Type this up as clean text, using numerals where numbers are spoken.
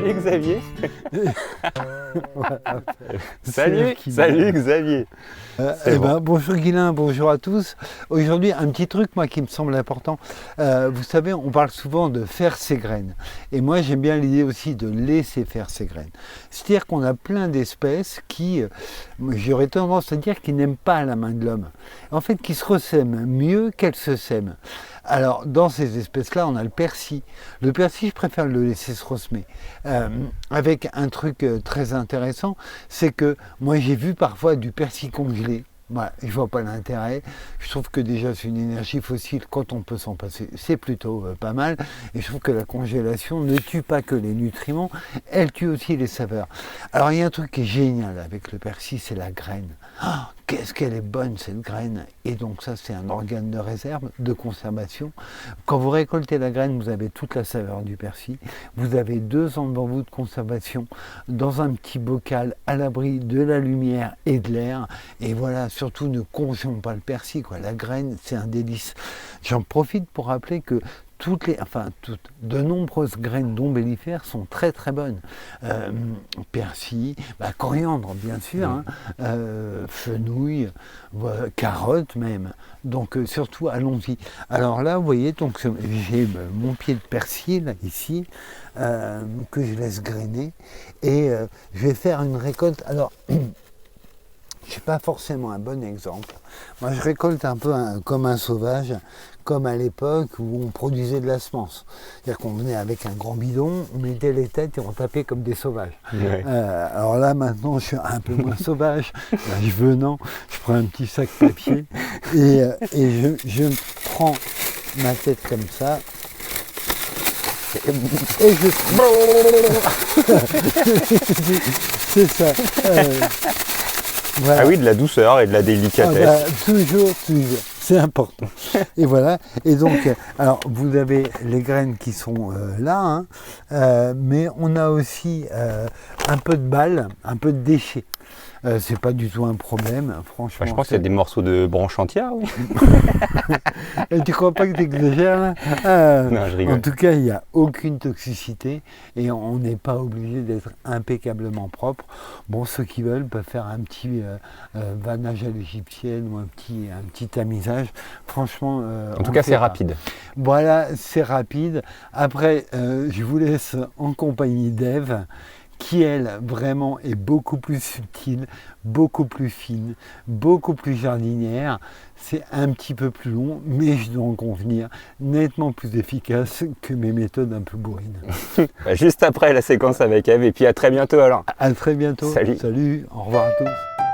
Salut Xavier. Voilà. Salut Xavier. Bonjour Guilain, bonjour à tous. Aujourd'hui, un petit truc moi qui me semble important. Vous savez, on parle souvent de faire ses graines. Et moi, j'aime bien l'idée aussi de laisser faire ses graines. C'est-à-dire qu'on a plein d'espèces qui, j'aurais tendance à dire, qui n'aiment pas la main de l'homme. En fait, qui se ressèment mieux qu'elles se sèment. Alors, dans ces espèces-là, on a le persil. Le persil, je préfère le laisser se ressemer. Avec un truc très intéressant, c'est que moi, j'ai vu parfois du persil congelé. Voilà, je vois pas l'intérêt. Je trouve que déjà c'est une énergie fossile, quand on peut s'en passer, c'est plutôt pas mal. Et je trouve que la congélation ne tue pas que les nutriments, elle tue aussi les saveurs. Alors il y a un truc qui est génial avec le persil, c'est la graine. Oh, qu'est-ce qu'elle est bonne cette graine! Et donc ça c'est un organe de réserve, de conservation. Quand vous récoltez la graine, vous avez toute la saveur du persil. Vous avez 2 ans devant vous de conservation dans un petit bocal à l'abri de la lumière et de l'air. Et voilà, surtout ne congelons pas le persil, quoi. La graine, c'est un délice. J'en profite pour rappeler que de nombreuses graines d'ombellifères sont très très bonnes. Persil, coriandre bien sûr, fenouil, carottes même. Donc surtout allons-y. Alors là, vous voyez, donc j'ai mon pied de persil là, ici, que je laisse grainer, et je vais faire une récolte. Alors je suis pas forcément un bon exemple. Moi, je récolte un peu comme un sauvage, comme à l'époque où on produisait de la semence. C'est-à-dire qu'on venait avec un grand bidon, on mettait les têtes et on tapait comme des sauvages. Ouais. Alors là, maintenant, je suis un peu moins sauvage. Là, je prends un petit sac papier et je prends ma tête comme ça. Et je... C'est ça. Voilà. Ah oui, de la douceur et de la délicatesse. Toujours, c'est important. Et voilà, et donc, alors vous avez les graines qui sont là, mais on a aussi un peu de balles, un peu de déchets. C'est pas du tout un problème, franchement. Je pense qu'il y a des morceaux de branches entières, oui. Et tu crois pas que tu exagères? Non, je rigole. En tout cas, il n'y a aucune toxicité et on n'est pas obligé d'être impeccablement propre. Bon, ceux qui veulent peuvent faire un petit vannage à l'égyptienne ou un petit tamisage. Franchement, En tout cas, c'est rapide. Voilà, c'est rapide. Après, je vous laisse en compagnie d'Ève, qui elle vraiment est beaucoup plus subtile, beaucoup plus fine, beaucoup plus jardinière. C'est un petit peu plus long, mais je dois en convenir, nettement plus efficace que mes méthodes un peu bourrines. Juste après la séquence avec Eve, et puis à très bientôt alors. À très bientôt. Salut. Salut, au revoir à tous.